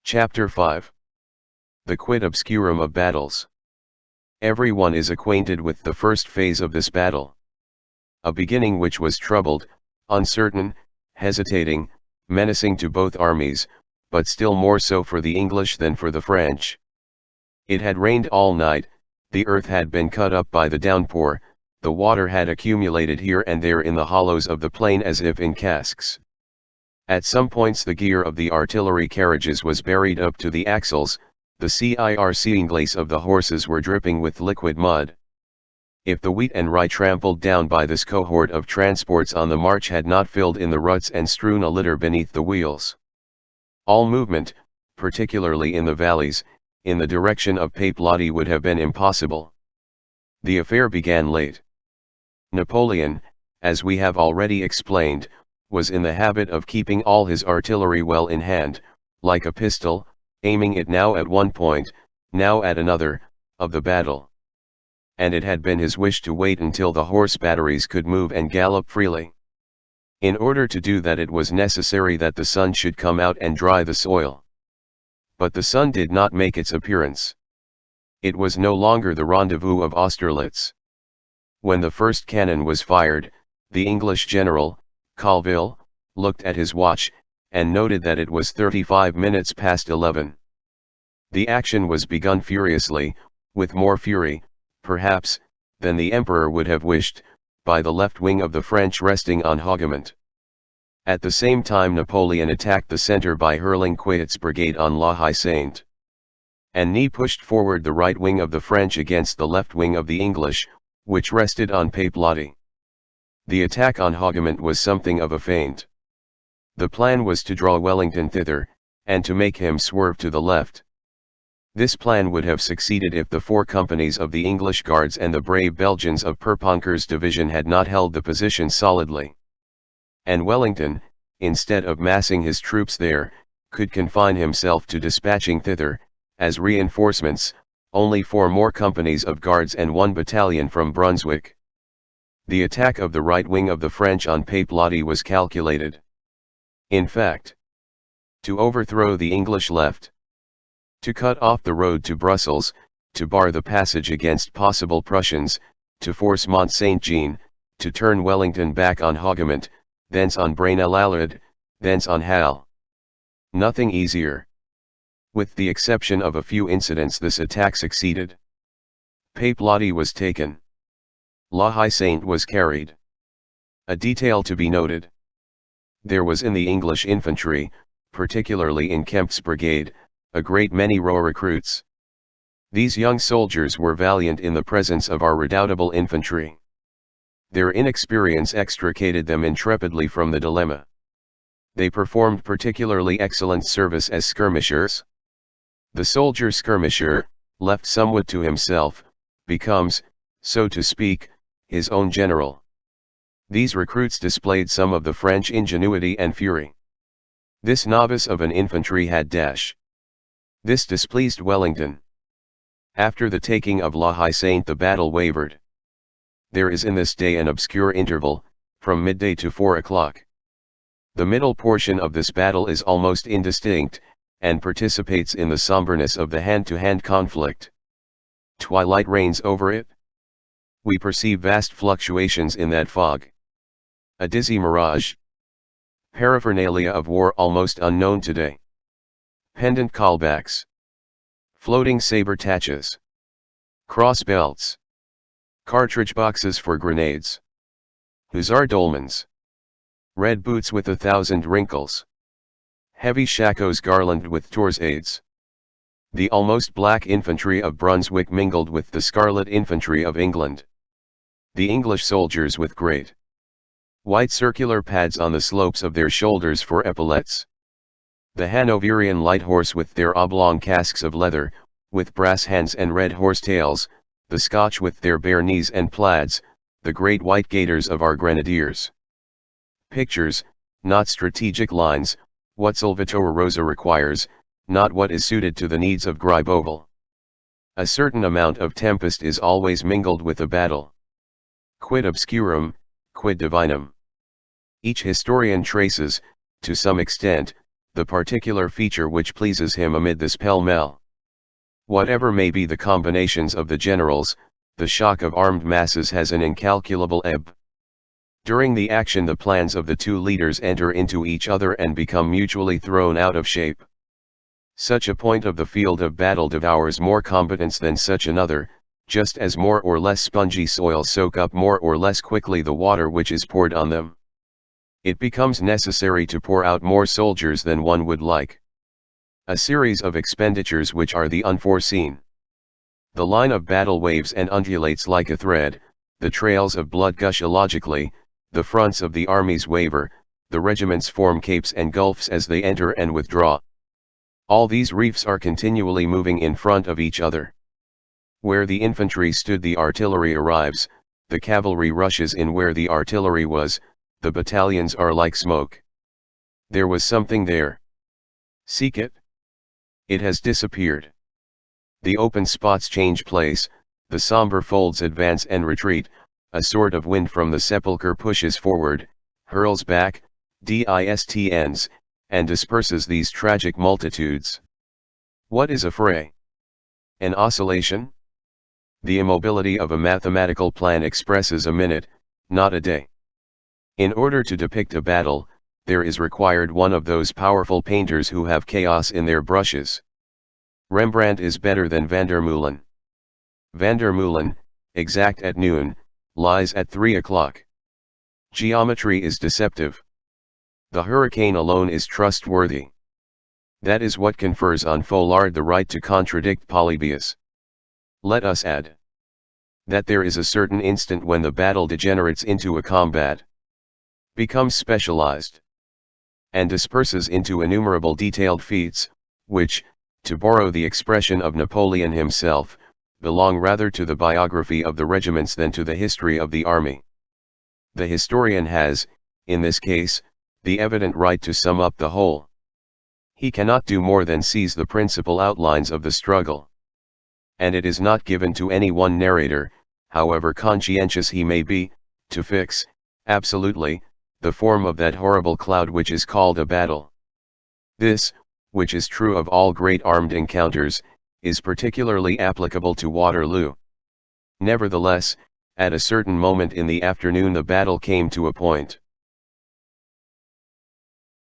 Chapter 5. The Quid Obscurum of Battles. Everyone is acquainted with the first phase of this battle. A beginning which was troubled, uncertain, hesitating, menacing to both armies, but still more so for the English than for the French. It had rained all night, the earth had been cut up by the downpour, the water had accumulated here and there in the hollows of the plain as if in casks. At some points the gear of the artillery carriages was buried up to the axles, the circingles of the horses were dripping with liquid mud. If the wheat and rye trampled down by this cohort of transports on the march had not filled in the ruts and strewn a litter beneath the wheels, all movement, particularly in the valleys, in the direction of Papelotte would have been impossible. The affair began late. Napoleon, as we have already explained, was in the habit of keeping all his artillery well in hand, like a pistol, aiming it now at one point, now at another, of the battle. And it had been his wish to wait until the horse batteries could move and gallop freely. In order to do that it was necessary that the sun should come out and dry the soil. But the sun did not make its appearance. It was no longer the rendezvous of Austerlitz. When the first cannon was fired, the English general, Colville, looked at his watch, and noted that it was 35 minutes past 11. The action was begun furiously, with more fury, perhaps, than the Emperor would have wished, by the left wing of the French resting on Hapgood. At the same time Napoleon attacked the centre by hurling QUID's brigade on La Haye Sainte. And Ney pushed forward the right wing of the French against the left wing of the English, which rested on Papelotte. The attack on Hapgood was something of a feint. The plan was to draw Wellington thither, and to make him swerve to the left. This plan would have succeeded if the 4 companies of the English Guards and the brave Belgians of Perponcher's division had not held the position solidly. And Wellington, instead of massing his troops there, could confine himself to dispatching thither, as reinforcements, only 4 more companies of Guards and 1 battalion from Brunswick. The attack of the right wing of the French on Papelotte was calculated, in fact, to overthrow the English left, to cut off the road to Brussels, to bar the passage against possible Prussians, to force Mont Saint-Jean, to turn Wellington back on Hapgood, thence on Braine-l'Alleud, thence on Halle. Nothing easier. With the exception of a few incidents this attack succeeded. Papelotte was taken. La Haye Sainte was carried. A detail to be noted. There was in the English infantry, particularly in Kempt's brigade, a great many raw recruits. These young soldiers were valiant in the presence of our redoubtable infantry. Their inexperience extricated them intrepidly from the dilemma. They performed particularly excellent service as skirmishers. The soldier skirmisher, left somewhat to himself, becomes, so to speak, his own general. These recruits displayed some of the French ingenuity and fury. This novice of an infantry had dash. This displeased Wellington. After the taking of La Haye Sainte the battle wavered. There is in this day an obscure interval, from midday to 4 o'clock. The middle portion of this battle is almost indistinct, and participates in the somberness of the hand-to-hand conflict. Twilight reigns over it. We perceive vast fluctuations in that fog. A dizzy mirage. Paraphernalia of war almost unknown today. Pendant callbacks. Floating saber taches. Cross belts. Cartridge boxes for grenades. Hussar dolmans. Red boots with 1,000 wrinkles. Heavy shakos garlanded with torsades. The almost black infantry of Brunswick mingled with the scarlet infantry of England. The English soldiers with great white circular pads on the slopes of their shoulders for epaulettes. The Hanoverian light horse with their oblong casques of leather, with brass hands and red horsetails, the Scotch with their bare knees and plaids, the great white gaiters of our grenadiers. Pictures, not strategic lines, what Salvatore Rosa requires, not what is suited to the needs of Gribeauval. A certain amount of tempest is always mingled with a battle. Quid obscurum, quid divinum. Each historian traces, to some extent, the particular feature which pleases him amid this pell-mell. Whatever may be the combinations of the generals, the shock of armed masses has an incalculable ebb. During the action the plans of the two leaders enter into each other and become mutually thrown out of shape. Such a point of the field of battle devours more combatants than such another, just as more or less spongy soils soak up more or less quickly the water which is poured on them. It becomes necessary to pour out more soldiers than one would like. A series of expenditures which are the unforeseen. The line of battle waves and undulates like a thread, the trails of blood gush illogically, the fronts of the armies waver, the regiments form capes and gulfs as they enter and withdraw. All these reefs are continually moving in front of each other. Where the infantry stood the artillery arrives, the cavalry rushes in where the artillery was, the battalions are like smoke. There was something there. Seek it. It has disappeared. The open spots change place, the somber folds advance and retreat, a sort of wind from the sepulchre pushes forward, hurls back, distends, and disperses these tragic multitudes. What is a fray? An oscillation? The immobility of a mathematical plan expresses a minute, not a day. In order to depict a battle, there is required one of those powerful painters who have chaos in their brushes. Rembrandt is better than Vandermeulen. Vandermeulen, exact at noon, lies at 3 o'clock. Geometry is deceptive. The hurricane alone is trustworthy. That is what confers on Folard the right to contradict Polybius. Let us add that there is a certain instant when the battle degenerates into a combat, becomes specialized, and disperses into innumerable detailed feats, which, to borrow the expression of Napoleon himself, belong rather to the biography of the regiments than to the history of the army. The historian has, in this case, the evident right to sum up the whole. He cannot do more than seize the principal outlines of the struggle. And it is not given to any one narrator, however conscientious he may be, to fix, absolutely, the form of that horrible cloud which is called a battle. This, which is true of all great armed encounters, is particularly applicable to Waterloo. Nevertheless, at a certain moment in the afternoon the battle came to a point.